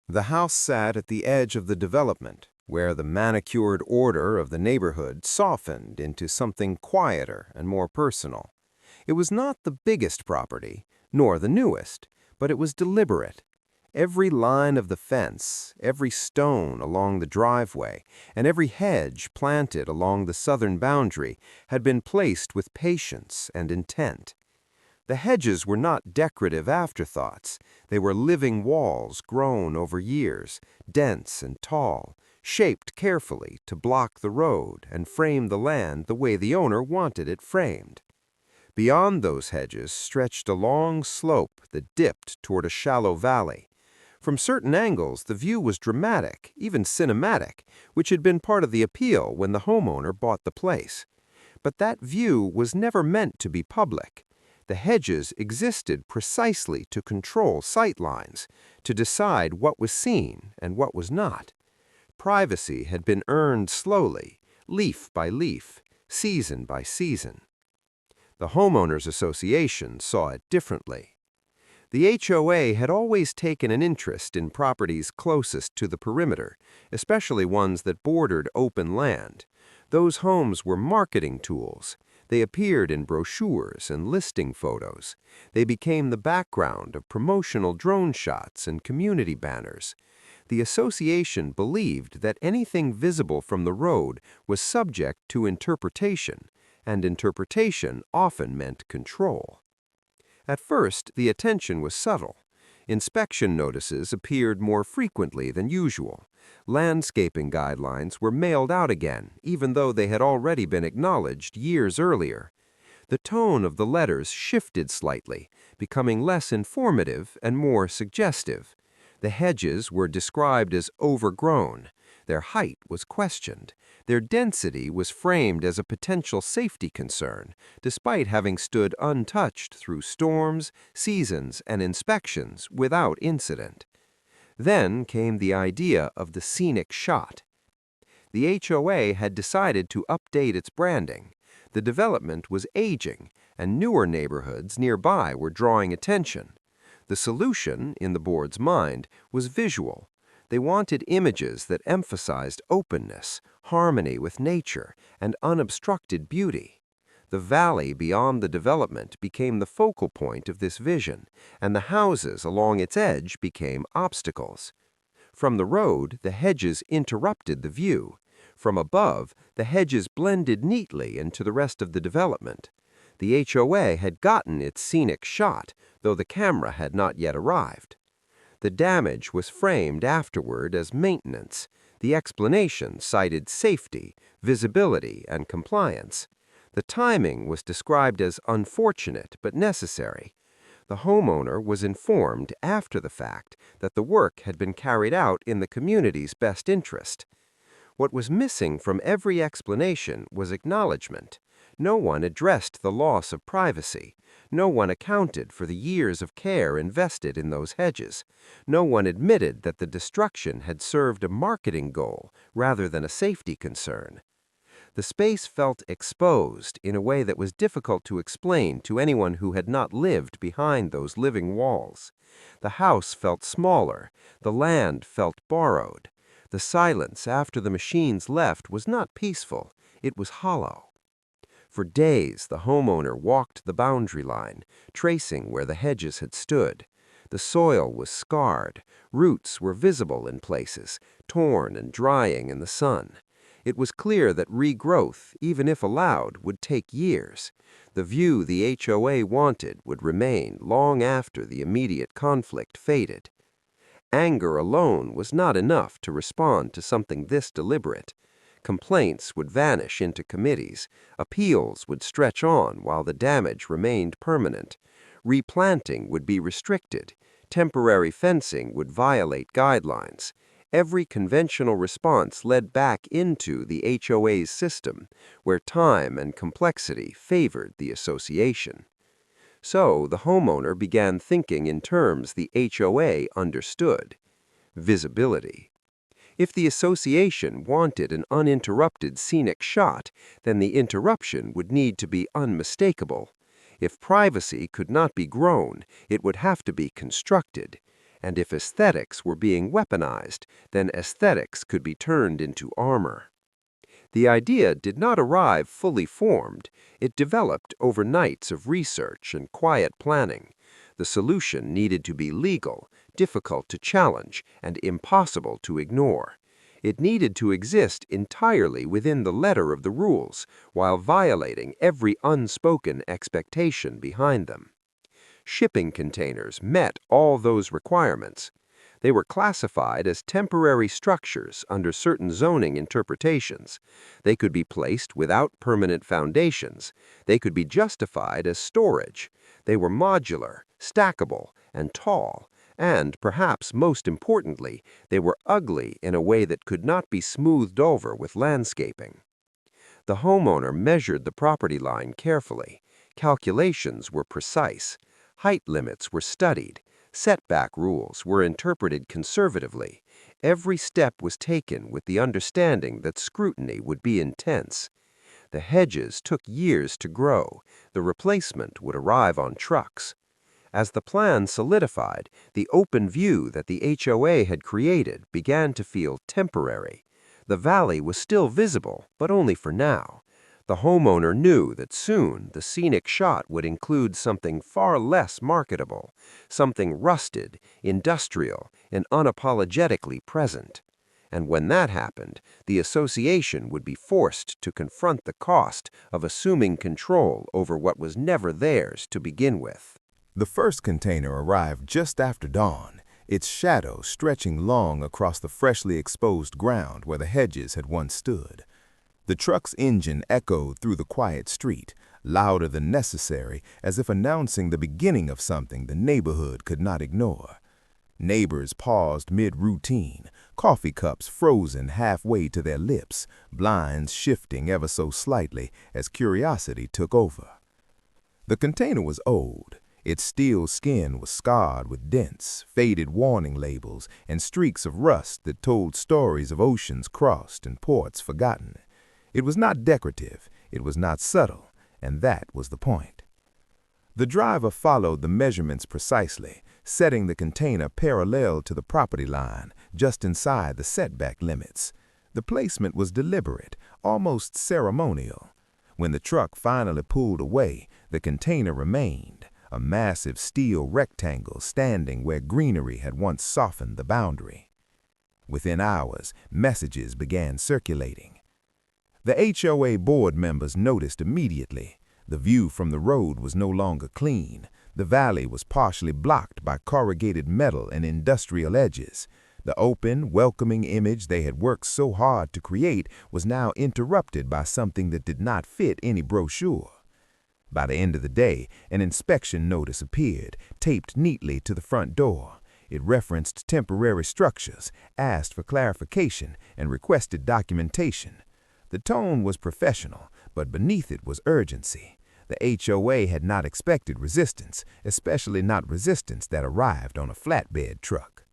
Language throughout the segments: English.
The house sat at the edge of the development, where the manicured order of the neighborhood softened into something quieter and more personal. It was not the biggest property, nor the newest, but it was deliberate. Every line of the fence, every stone along the driveway, and every hedge planted along the southern boundary had been placed with patience and intent. The hedges were not decorative afterthoughts. They were living walls grown over years, dense and tall, shaped carefully to block the road and frame the land the way the owner wanted it framed. Beyond those hedges stretched a long slope that dipped toward a shallow valley. From certain angles, the view was dramatic, even cinematic, which had been part of the appeal when the homeowner bought the place. But that view was never meant to be public. The hedges existed precisely to control sight lines, to decide what was seen and what was not. Privacy had been earned slowly, leaf by leaf, season by season. The Homeowners Association saw it differently. The HOA had always taken an interest in properties closest to the perimeter, especially ones that bordered open land. Those homes were marketing tools. They appeared in brochures and listing photos. They became the background of promotional drone shots and community banners. The association believed that anything visible from the road was subject to interpretation, and interpretation often meant control. At first, the attention was subtle. Inspection notices appeared more frequently than usual. Landscaping guidelines were mailed out again, even though they had already been acknowledged years earlier. The tone of the letters shifted slightly, becoming less informative and more suggestive. The hedges were described as overgrown. Their height was questioned. Their density was framed as a potential safety concern, despite having stood untouched through storms, seasons, and inspections without incident. Then came the idea of the scenic shot. The HOA had decided to update its branding. The development was aging, and newer neighborhoods nearby were drawing attention. The solution, in the board's mind, was visual. They wanted images that emphasized openness, harmony with nature, and unobstructed beauty. The valley beyond the development became the focal point of this vision, and the houses along its edge became obstacles. From the road, the hedges interrupted the view. From above, the hedges blended neatly into the rest of the development. The HOA had gotten its scenic shot, though the camera had not yet arrived. The damage was framed afterward as maintenance. The explanation cited safety, visibility, and compliance. The timing was described as unfortunate but necessary. The homeowner was informed after the fact that the work had been carried out in the community's best interest. What was missing from every explanation was acknowledgement. No one addressed the loss of privacy. No one accounted for the years of care invested in those hedges. No one admitted that the destruction had served a marketing goal rather than a safety concern. The space felt exposed in a way that was difficult to explain to anyone who had not lived behind those living walls. The house felt smaller. The land felt borrowed. The silence after the machines left was not peaceful. It was hollow. For days, the homeowner walked the boundary line, tracing where the hedges had stood. The soil was scarred. Roots were visible in places, torn and drying in the sun. It was clear that regrowth, even if allowed, would take years. The view the HOA wanted would remain long after the immediate conflict faded. Anger alone was not enough to respond to something this deliberate. Complaints would vanish into committees. Appeals would stretch on while the damage remained permanent. Replanting would be restricted. Temporary fencing would violate guidelines. Every conventional response led back into the HOA's system, where time and complexity favored the association. So the homeowner began thinking in terms the HOA understood: visibility. If the association wanted an uninterrupted scenic shot, then the interruption would need to be unmistakable. If privacy could not be grown, it would have to be constructed. And if aesthetics were being weaponized, then aesthetics could be turned into armor. The idea did not arrive fully formed. It developed over nights of research and quiet planning. The solution needed to be legal, difficult to challenge, and impossible to ignore. It needed to exist entirely within the letter of the rules, while violating every unspoken expectation behind them. Shipping containers met all those requirements. They were classified as temporary structures under certain zoning interpretations. They could be placed without permanent foundations. They could be justified as storage. They were modular, stackable, and tall. And, perhaps most importantly, they were ugly in a way that could not be smoothed over with landscaping. The homeowner measured the property line carefully. Calculations were precise. Height limits were studied. Setback rules were interpreted conservatively. Every step was taken with the understanding that scrutiny would be intense. The hedges took years to grow. The replacement would arrive on trucks. As the plan solidified, the open view that the HOA had created began to feel temporary. The valley was still visible, but only for now. The homeowner knew that soon the scenic shot would include something far less marketable, something rusted, industrial, and unapologetically present. And when that happened, the association would be forced to confront the cost of assuming control over what was never theirs to begin with. The first container arrived just after dawn, its shadow stretching long across the freshly exposed ground where the hedges had once stood. The truck's engine echoed through the quiet street, louder than necessary, as if announcing the beginning of something the neighborhood could not ignore. Neighbors paused mid-routine, coffee cups frozen halfway to their lips, blinds shifting ever so slightly as curiosity took over. The container was old. Its steel skin was scarred with dents, faded warning labels, and streaks of rust that told stories of oceans crossed and ports forgotten. It was not decorative, it was not subtle, and that was the point. The driver followed the measurements precisely, setting the container parallel to the property line, just inside the setback limits. The placement was deliberate, almost ceremonial. When the truck finally pulled away, the container remained, a massive steel rectangle standing where greenery had once softened the boundary. Within hours, messages began circulating. The HOA board members noticed immediately. The view from the road was no longer clean. The valley was partially blocked by corrugated metal and industrial edges. The open, welcoming image they had worked so hard to create was now interrupted by something that did not fit any brochure. By the end of the day, an inspection notice appeared, taped neatly to the front door. It referenced temporary structures, asked for clarification, and requested documentation. The tone was professional, but beneath it was urgency. The HOA had not expected resistance, especially not resistance that arrived on a flatbed truck.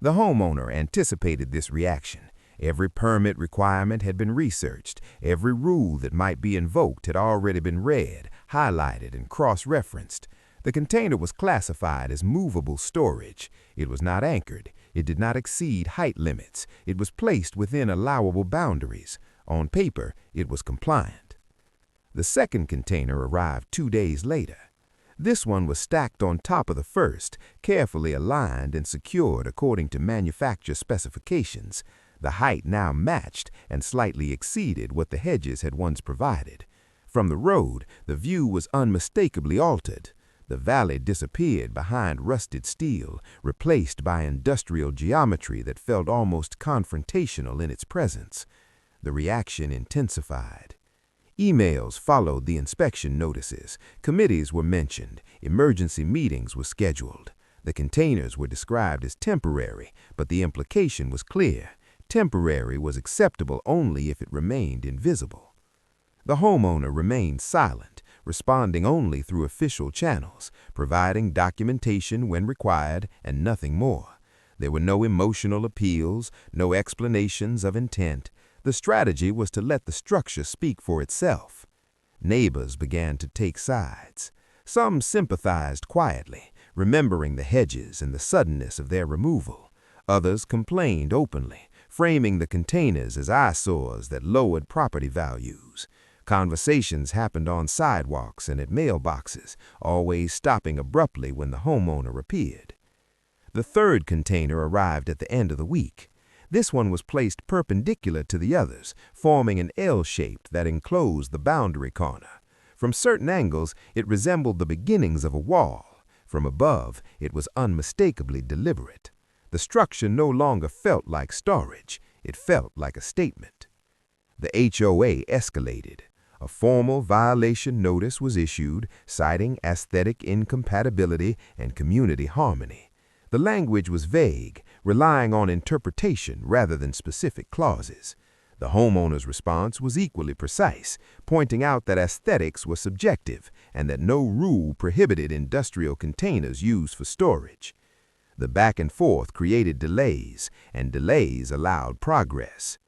The homeowner anticipated this reaction. Every permit requirement had been researched. Every rule that might be invoked had already been read, highlighted, and cross-referenced. The container was classified as movable storage. It was not anchored. It did not exceed height limits. It was placed within allowable boundaries. On paper, it was compliant. The second container arrived 2 days later. This one was stacked on top of the first, carefully aligned and secured according to manufacturer specifications. The height now matched and slightly exceeded what the hedges had once provided. From the road, the view was unmistakably altered. The valley disappeared behind rusted steel, replaced by industrial geometry that felt almost confrontational in its presence. The reaction intensified. Emails followed the inspection notices. Committees were mentioned. Emergency meetings were scheduled. The containers were described as temporary, but the implication was clear. Temporary was acceptable only if it remained invisible. The homeowner remained silent, responding only through official channels, providing documentation when required and nothing more. There were no emotional appeals, no explanations of intent. The strategy was to let the structure speak for itself. Neighbors began to take sides. Some sympathized quietly, remembering the hedges and the suddenness of their removal. Others complained openly, framing the containers as eyesores that lowered property values. Conversations happened on sidewalks and at mailboxes, always stopping abruptly when the homeowner appeared. The third container arrived at the end of the week. This one was placed perpendicular to the others, forming an L shape that enclosed the boundary corner. From certain angles, it resembled the beginnings of a wall. From above, it was unmistakably deliberate. The structure no longer felt like storage. It felt like a statement. The HOA escalated. A formal violation notice was issued, citing aesthetic incompatibility and community harmony. The language was vague, relying on interpretation rather than specific clauses. The homeowner's response was equally precise, pointing out that aesthetics were subjective and that no rule prohibited industrial containers used for storage. The back and forth created delays, and delays allowed progress.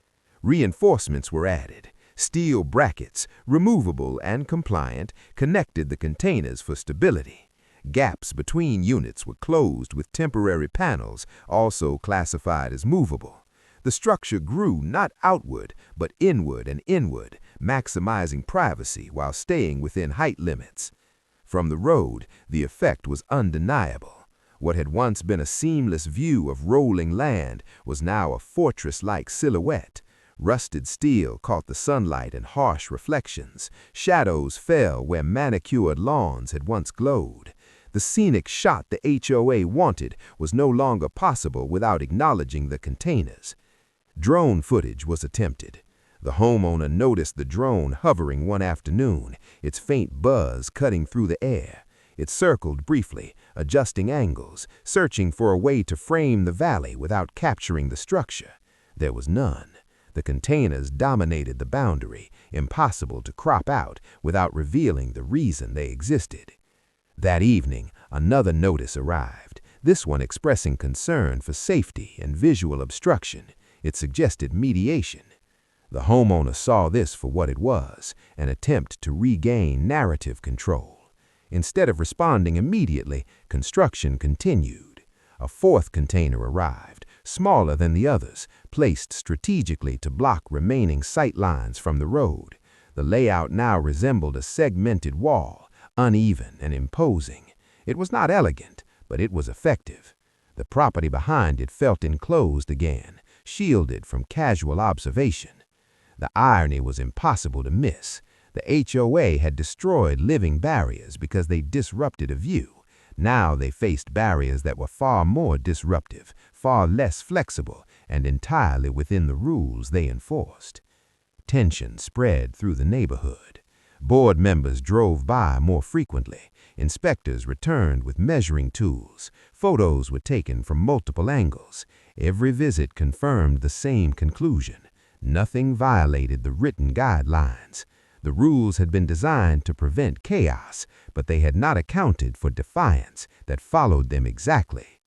Reinforcements were added. Steel brackets, removable and compliant, connected the containers for stability. Gaps between units were closed with temporary panels, also classified as movable. The structure grew not outward, but inward and inward, maximizing privacy while staying within height limits. From the road, the effect was undeniable. What had once been a seamless view of rolling land was now a fortress-like silhouette. Rusted steel caught the sunlight in harsh reflections. Shadows fell where manicured lawns had once glowed. The scenic shot the HOA wanted was no longer possible without acknowledging the containers. Drone footage was attempted. The homeowner noticed the drone hovering one afternoon, its faint buzz cutting through the air. It circled briefly, adjusting angles, searching for a way to frame the valley without capturing the structure. There was none. The containers dominated the boundary, impossible to crop out without revealing the reason they existed. That evening, another notice arrived, this one expressing concern for safety and visual obstruction. It suggested mediation. The homeowner saw this for what it was, an attempt to regain narrative control. Instead of responding immediately, construction continued. A fourth container arrived, smaller than the others, placed strategically to block remaining sight lines from the road. The layout now resembled a segmented wall, uneven and imposing. It was not elegant, but it was effective. The property behind it felt enclosed again, shielded from casual observation. The irony was impossible to miss. The HOA had destroyed living barriers because they disrupted a view. Now they faced barriers that were far more disruptive, far less flexible, and entirely within the rules they enforced. Tension spread through the neighborhood. Board members drove by more frequently. Inspectors returned with measuring tools. Photos were taken from multiple angles. Every visit confirmed the same conclusion. Nothing violated the written guidelines. The rules had been designed to prevent chaos, but they had not accounted for defiance that followed them exactly.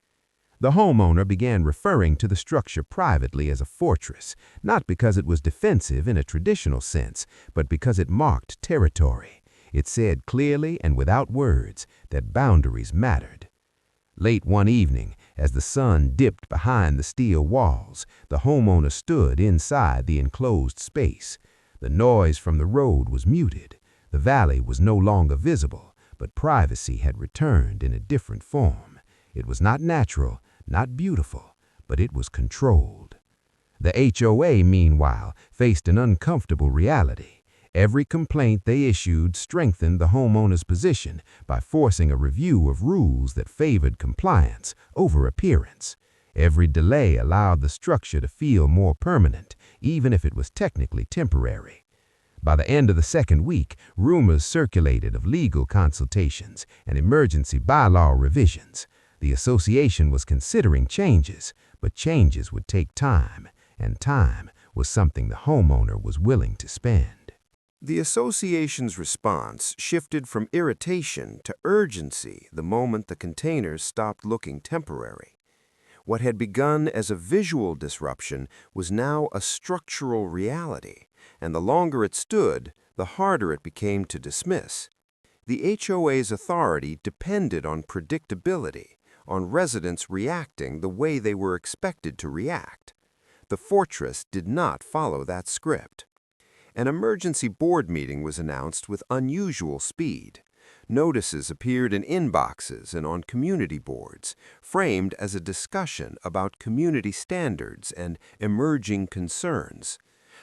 The homeowner began referring to the structure privately as a fortress, not because it was defensive in a traditional sense, but because it marked territory. It said clearly and without words that boundaries mattered. Late one evening, as the sun dipped behind the steel walls, the homeowner stood inside the enclosed space. The noise from the road was muted. The valley was no longer visible, but privacy had returned in a different form. It was not natural, not beautiful, but it was controlled. The HOA, meanwhile, faced an uncomfortable reality. Every complaint they issued strengthened the homeowner's position by forcing a review of rules that favored compliance over appearance. Every delay allowed the structure to feel more permanent, even if it was technically temporary. By the end of the second week, rumors circulated of legal consultations and emergency bylaw revisions. The association was considering changes, but changes would take time, and time was something the homeowner was willing to spend. The association's response shifted from irritation to urgency the moment the containers stopped looking temporary. What had begun as a visual disruption was now a structural reality, and the longer it stood, the harder it became to dismiss. The HOA's authority depended on predictability, on residents reacting the way they were expected to react. The fortress did not follow that script. An emergency board meeting was announced with unusual speed. Notices appeared in inboxes and on community boards, framed as a discussion about community standards and emerging concerns.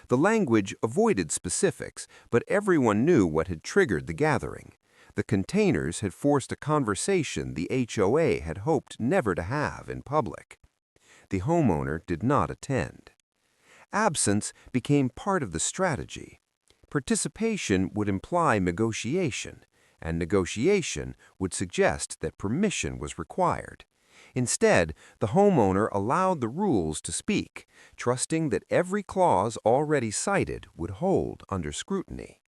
The language avoided specifics, but everyone knew what had triggered the gathering. The containers had forced a conversation the HOA had hoped never to have in public. The homeowner did not attend. Absence became part of the strategy. Participation would imply negotiation, and negotiation would suggest that permission was required. Instead, the homeowner allowed the rules to speak, trusting that every clause already cited would hold under scrutiny.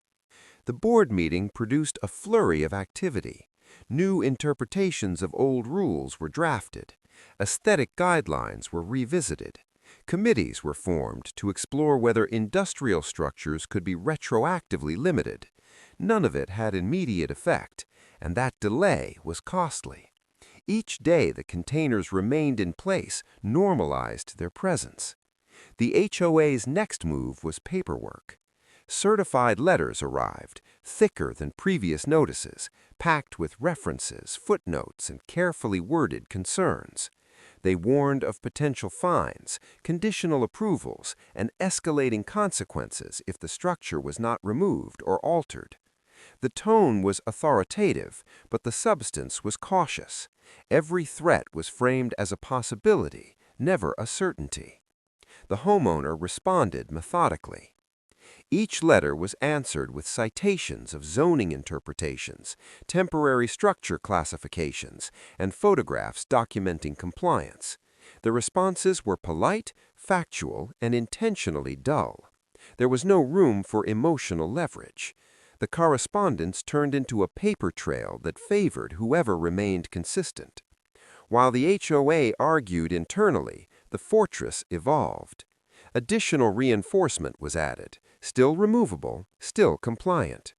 The board meeting produced a flurry of activity. New interpretations of old rules were drafted. Aesthetic guidelines were revisited. Committees were formed to explore whether industrial structures could be retroactively limited. None of it had immediate effect, and that delay was costly. Each day the containers remained in place normalized their presence. The HOA's next move was paperwork. Certified letters arrived, thicker than previous notices, packed with references, footnotes, and carefully worded concerns. They warned of potential fines, conditional approvals, and escalating consequences if the structure was not removed or altered. The tone was authoritative, but the substance was cautious. Every threat was framed as a possibility, never a certainty. The homeowner responded methodically. Each letter was answered with citations of zoning interpretations, temporary structure classifications, and photographs documenting compliance. The responses were polite, factual, and intentionally dull. There was no room for emotional leverage. The correspondence turned into a paper trail that favored whoever remained consistent. While the HOA argued internally, the fortress evolved. Additional reinforcement was added, still removable, still compliant.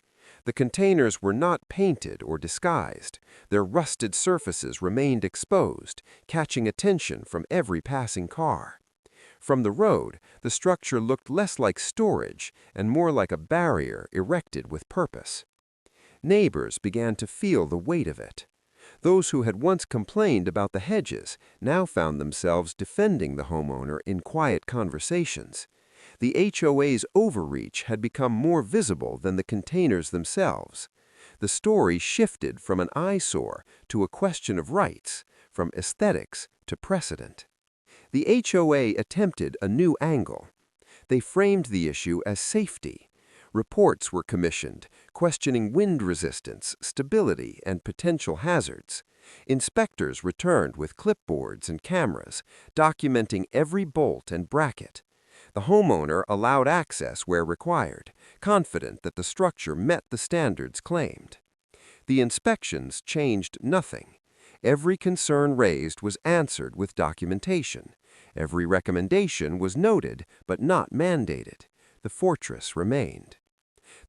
The containers were not painted or disguised. Their rusted surfaces remained exposed, catching attention from every passing car. From the road, the structure looked less like storage and more like a barrier erected with purpose. Neighbors began to feel the weight of it. Those who had once complained about the hedges now found themselves defending the homeowner in quiet conversations. The HOA's overreach had become more visible than the containers themselves. The story shifted from an eyesore to a question of rights, from aesthetics to precedent. The HOA attempted a new angle. They framed the issue as safety. Reports were commissioned, questioning wind resistance, stability, and potential hazards. Inspectors returned with clipboards and cameras, documenting every bolt and bracket. The homeowner allowed access where required, confident that the structure met the standards claimed. The inspections changed nothing. Every concern raised was answered with documentation. Every recommendation was noted but not mandated. The fortress remained.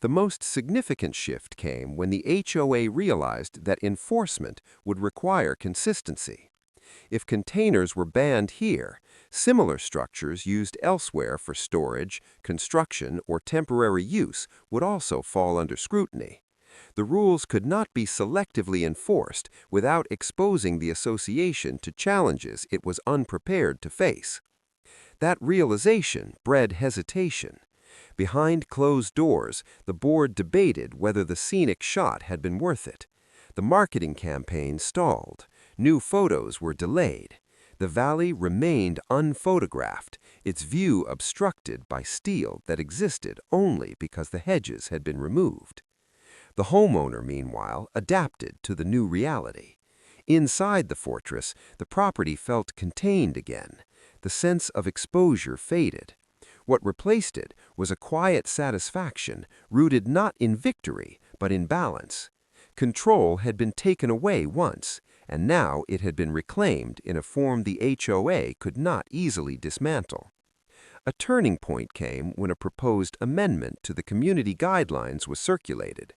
The most significant shift came when the HOA realized that enforcement would require consistency. If containers were banned here, similar structures used elsewhere for storage, construction, or temporary use would also fall under scrutiny. The rules could not be selectively enforced without exposing the association to challenges it was unprepared to face. That realization bred hesitation. Behind closed doors, the board debated whether the scenic shot had been worth it. The marketing campaign stalled. New photos were delayed. The valley remained unphotographed, its view obstructed by steel that existed only because the hedges had been removed. The homeowner, meanwhile, adapted to the new reality. Inside the fortress, the property felt contained again. The sense of exposure faded. What replaced it was a quiet satisfaction rooted not in victory, but in balance. Control had been taken away once, and now it had been reclaimed in a form the HOA could not easily dismantle. A turning point came when a proposed amendment to the community guidelines was circulated.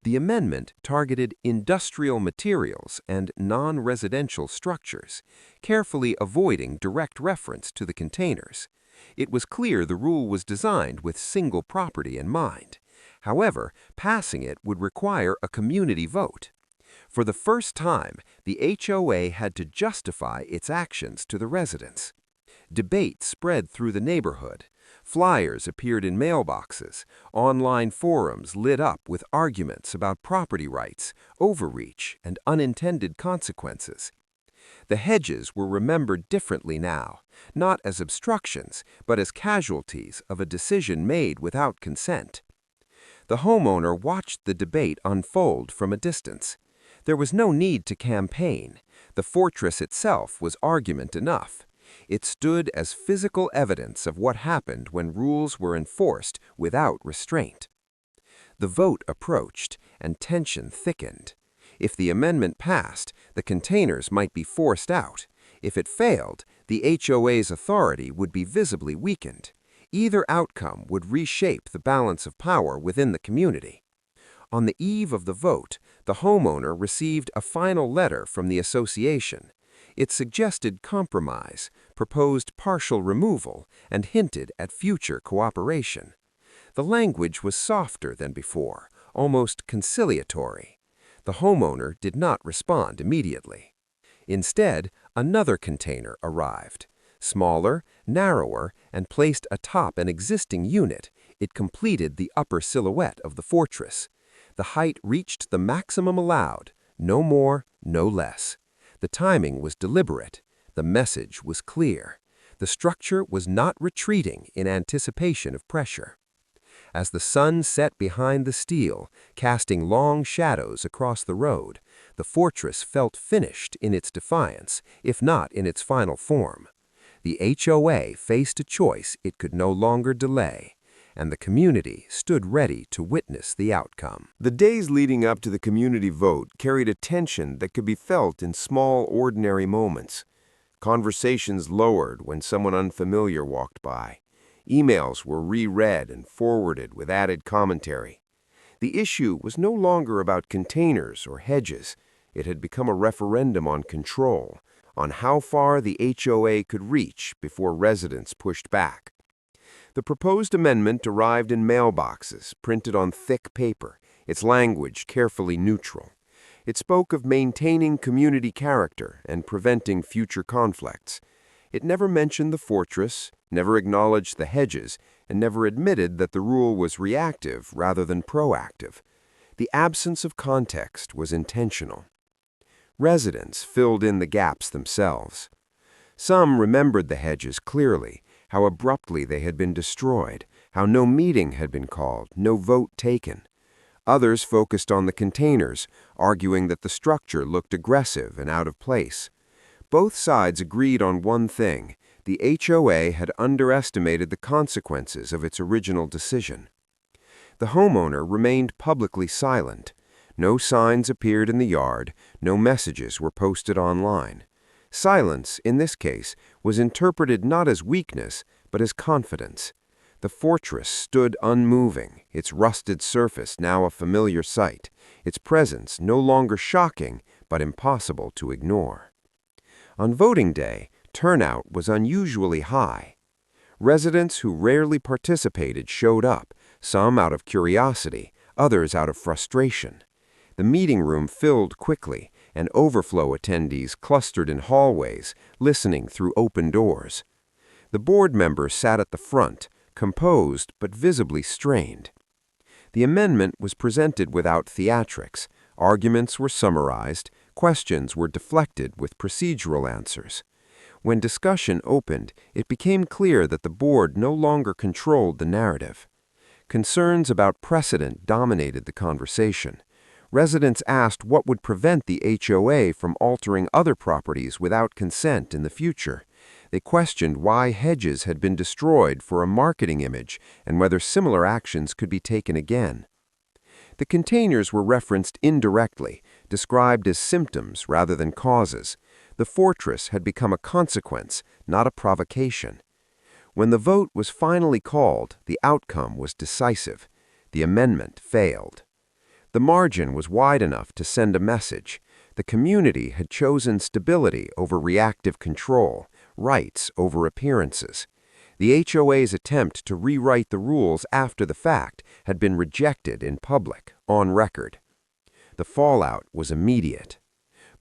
The amendment targeted industrial materials and non-residential structures, carefully avoiding direct reference to the containers. It was clear the rule was designed with single property in mind. However, passing it would require a community vote. For the first time, the HOA had to justify its actions to the residents. Debate spread through the neighborhood. Flyers appeared in mailboxes. Online forums lit up with arguments about property rights, overreach, and unintended consequences. The hedges were remembered differently now, not as obstructions, but as casualties of a decision made without consent. The homeowner watched the debate unfold from a distance. There was no need to campaign. The fortress itself was argument enough. It stood as physical evidence of what happened when rules were enforced without restraint. The vote approached, and tension thickened. If the amendment passed, the containers might be forced out. If it failed, the HOA's authority would be visibly weakened. Either outcome would reshape the balance of power within the community. On the eve of the vote, the homeowner received a final letter from the association. It suggested compromise, proposed partial removal, and hinted at future cooperation. The language was softer than before, almost conciliatory. The homeowner did not respond immediately. Instead, another container arrived. Smaller, narrower, and placed atop an existing unit, it completed the upper silhouette of the fortress. The height reached the maximum allowed, no more, no less. The timing was deliberate. The message was clear. The structure was not retreating in anticipation of pressure. As the sun set behind the steel, casting long shadows across the road, the fortress felt finished in its defiance, if not in its final form. The HOA faced a choice it could no longer delay, and the community stood ready to witness the outcome. The days leading up to the community vote carried a tension that could be felt in small, ordinary moments. Conversations lowered when someone unfamiliar walked by. Emails were reread and forwarded with added commentary. The issue was no longer about containers or hedges. It had become a referendum on control, on how far the HOA could reach before residents pushed back. The proposed amendment arrived in mailboxes, printed on thick paper, its language carefully neutral. It spoke of maintaining community character and preventing future conflicts. It never mentioned the fortress, never acknowledged the hedges, and never admitted that the rule was reactive rather than proactive. The absence of context was intentional. Residents filled in the gaps themselves. Some remembered the hedges clearly, how abruptly they had been destroyed, how no meeting had been called, no vote taken. Others focused on the containers, arguing that the structure looked aggressive and out of place. Both sides agreed on one thing: the HOA had underestimated the consequences of its original decision. The homeowner remained publicly silent. No signs appeared in the yard, no messages were posted online. Silence, in this case, was interpreted not as weakness, but as confidence. The fortress stood unmoving, its rusted surface now a familiar sight, its presence no longer shocking, but impossible to ignore. On voting day, turnout was unusually high. Residents who rarely participated showed up, some out of curiosity, others out of frustration. The meeting room filled quickly, and overflow attendees clustered in hallways, listening through open doors. The board members sat at the front, composed but visibly strained. The amendment was presented without theatrics. Arguments were summarized, questions were deflected with procedural answers. When discussion opened, it became clear that the board no longer controlled the narrative. Concerns about precedent dominated the conversation. Residents asked what would prevent the HOA from altering other properties without consent in the future. They questioned why hedges had been destroyed for a marketing image and whether similar actions could be taken again. The containers were referenced indirectly, described as symptoms rather than causes. The fortress had become a consequence, not a provocation. When the vote was finally called, the outcome was decisive. The amendment failed. The margin was wide enough to send a message. The community had chosen stability over reactive control, rights over appearances. The HOA's attempt to rewrite the rules after the fact had been rejected in public, on record. The fallout was immediate.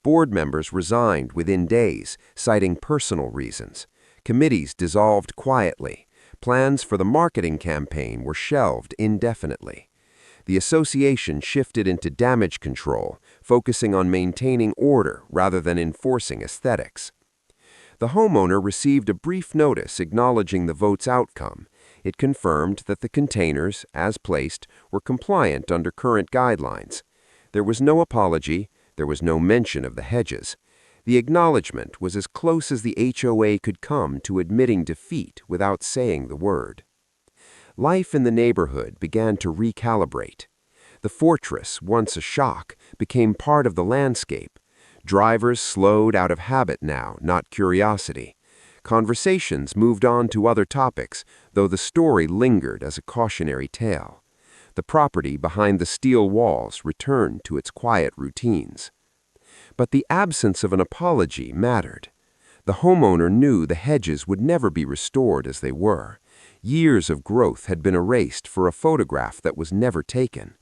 Board members resigned within days, citing personal reasons. Committees dissolved quietly. Plans for the marketing campaign were shelved indefinitely. The association shifted into damage control, focusing on maintaining order rather than enforcing aesthetics. The homeowner received a brief notice acknowledging the vote's outcome. It confirmed that the containers, as placed, were compliant under current guidelines. There was no apology, there was no mention of the hedges. The acknowledgement was as close as the HOA could come to admitting defeat without saying the word. Life in the neighborhood began to recalibrate. The fortress, once a shock, became part of the landscape. Drivers slowed out of habit now, not curiosity. Conversations moved on to other topics, though the story lingered as a cautionary tale. The property behind the steel walls returned to its quiet routines. But the absence of an apology mattered. The homeowner knew the hedges would never be restored as they were. Years of growth had been erased for a photograph that was never taken.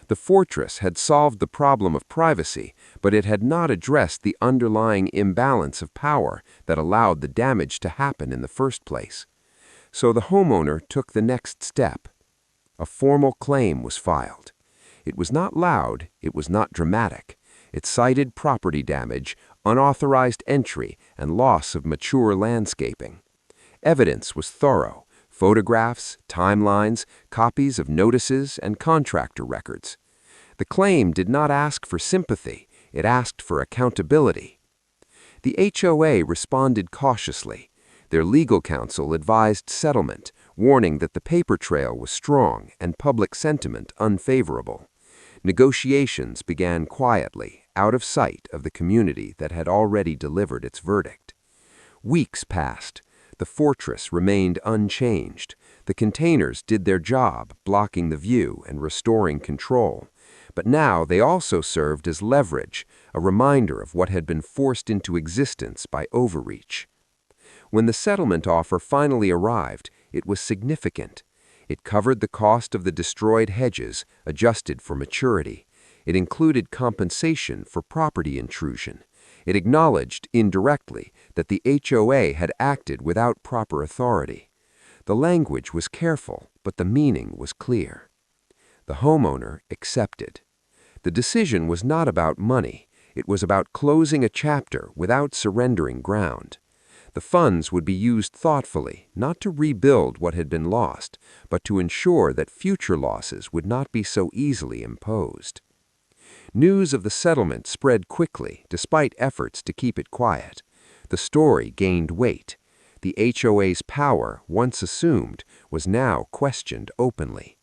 The fortress had solved the problem of privacy, but it had not addressed the underlying imbalance of power that allowed the damage to happen in the first place. So the homeowner took the next step. A formal claim was filed. It was not loud, it was not dramatic. It cited property damage, unauthorized entry, and loss of mature landscaping. Evidence was thorough. Photographs, timelines, copies of notices, and contractor records. The claim did not ask for sympathy, it asked for accountability. The HOA responded cautiously. Their legal counsel advised settlement, warning that the paper trail was strong and public sentiment unfavorable. Negotiations began quietly, out of sight of the community that had already delivered its verdict. Weeks passed. The fortress remained unchanged. The containers did their job, blocking the view and restoring control. But now they also served as leverage, a reminder of what had been forced into existence by overreach. When the settlement offer finally arrived, it was significant. It covered the cost of the destroyed hedges, adjusted for maturity. It included compensation for property intrusion. It acknowledged, indirectly, that the HOA had acted without proper authority. The language was careful, but the meaning was clear. The homeowner accepted. The decision was not about money. It was about closing a chapter without surrendering ground. The funds would be used thoughtfully, not to rebuild what had been lost, but to ensure that future losses would not be so easily imposed. News of the settlement spread quickly, despite efforts to keep it quiet. The story gained weight. The HOA's power, once assumed, was now questioned openly.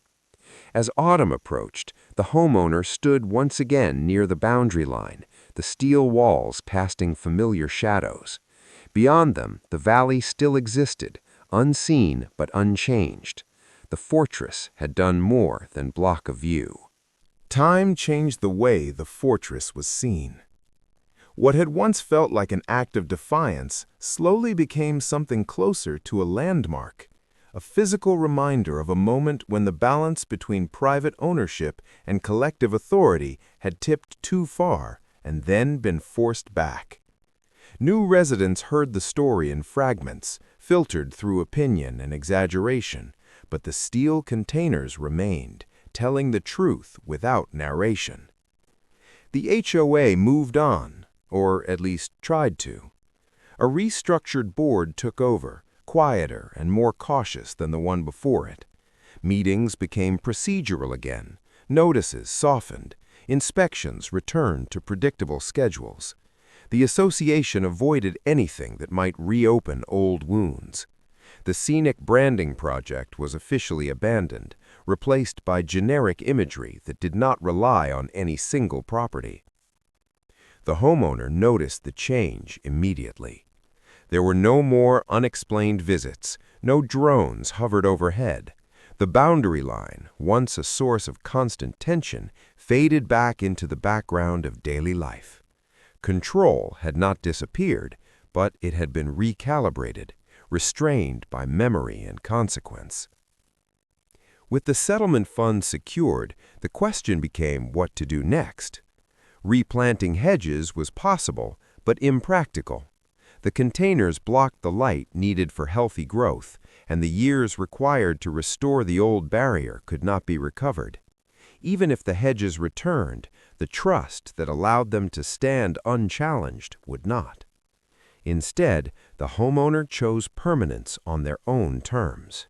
As autumn approached, the homeowner stood once again near the boundary line, the steel walls casting familiar shadows. Beyond them, the valley still existed, unseen but unchanged. The fortress had done more than block a view. Time changed the way the fortress was seen. What had once felt like an act of defiance slowly became something closer to a landmark, a physical reminder of a moment when the balance between private ownership and collective authority had tipped too far and then been forced back. New residents heard the story in fragments, filtered through opinion and exaggeration, but the steel containers remained, telling the truth without narration. The HOA moved on, or at least tried to. A restructured board took over, quieter and more cautious than the one before it. Meetings became procedural again, notices softened, inspections returned to predictable schedules. The association avoided anything that might reopen old wounds. The scenic branding project was officially abandoned, replaced by generic imagery that did not rely on any single property. The homeowner noticed the change immediately. There were no more unexplained visits, No drones hovered overhead. The boundary line, once a source of constant tension, faded back into the background of daily life. Control had not disappeared, but it had been recalibrated, restrained by memory and consequence. With the settlement fund secured, the question became what to do next. Replanting hedges was possible, but impractical. The containers blocked the light needed for healthy growth, and the years required to restore the old barrier could not be recovered. Even if the hedges returned, the trust that allowed them to stand unchallenged would not. Instead, the homeowner chose permanence on their own terms.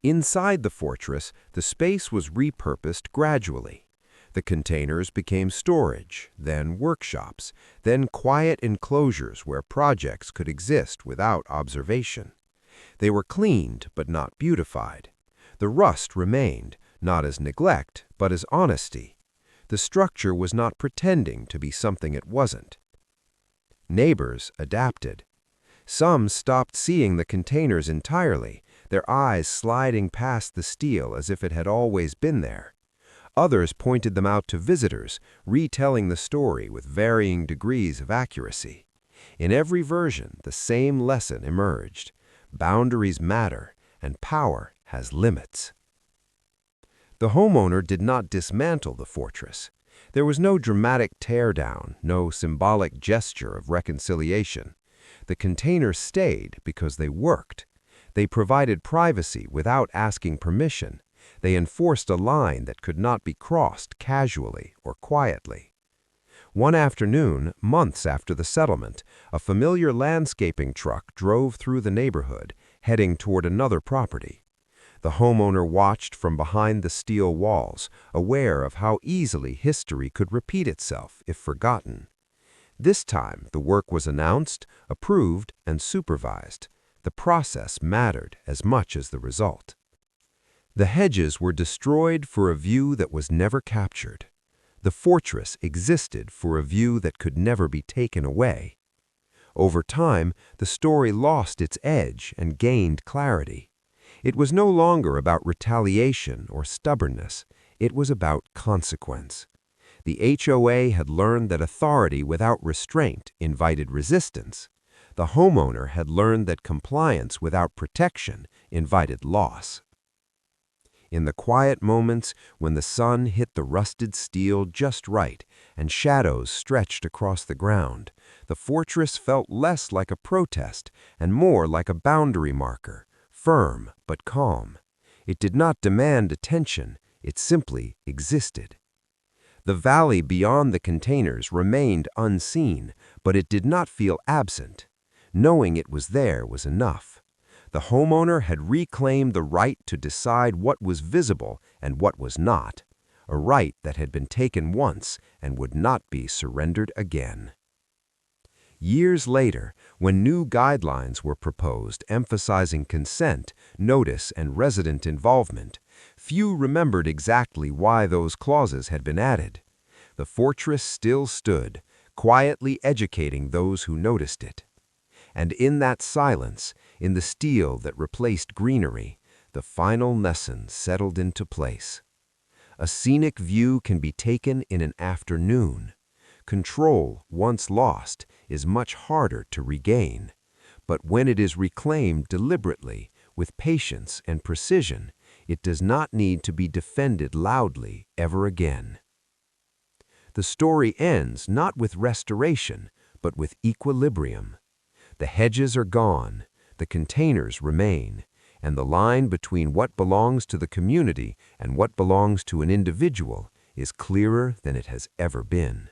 Inside the fortress, the space was repurposed gradually. The containers became storage, then workshops, then quiet enclosures where projects could exist without observation. They were cleaned but not beautified. The rust remained, not as neglect, but as honesty. The structure was not pretending to be something it wasn't. Neighbors adapted. Some stopped seeing the containers entirely, their eyes sliding past the steel as if it had always been there. Others pointed them out to visitors, retelling the story with varying degrees of accuracy. In every version, the same lesson emerged. Boundaries matter, and power has limits. The homeowner did not dismantle the fortress. There was no dramatic teardown, no symbolic gesture of reconciliation. The containers stayed because they worked. They provided privacy without asking permission. They enforced a line that could not be crossed casually or quietly. One afternoon, months after the settlement, a familiar landscaping truck drove through the neighborhood, heading toward another property. The homeowner watched from behind the steel walls, aware of how easily history could repeat itself if forgotten. This time, the work was announced, approved, and supervised. The process mattered as much as the result. The hedges were destroyed for a view that was never captured. The fortress existed for a view that could never be taken away. Over time, the story lost its edge and gained clarity. It was no longer about retaliation or stubbornness. It was about consequence. The HOA had learned that authority without restraint invited resistance. The homeowner had learned that compliance without protection invited loss. In the quiet moments when the sun hit the rusted steel just right and shadows stretched across the ground, the fortress felt less like a protest and more like a boundary marker, firm but calm. It did not demand attention, it simply existed. The valley beyond the containers remained unseen, but it did not feel absent. Knowing it was there was enough. The homeowner had reclaimed the right to decide what was visible and what was not, a right that had been taken once and would not be surrendered again. Years later, when new guidelines were proposed emphasizing consent, notice, and resident involvement, few remembered exactly why those clauses had been added. The fortress still stood, quietly educating those who noticed it. And in that silence, in the steel that replaced greenery, the final lesson settled into place. A scenic view can be taken in an afternoon. Control, once lost, is much harder to regain. But when it is reclaimed deliberately, with patience and precision, it does not need to be defended loudly ever again. The story ends not with restoration, but with equilibrium. The hedges are gone, the containers remain, and the line between what belongs to the community and what belongs to an individual is clearer than it has ever been.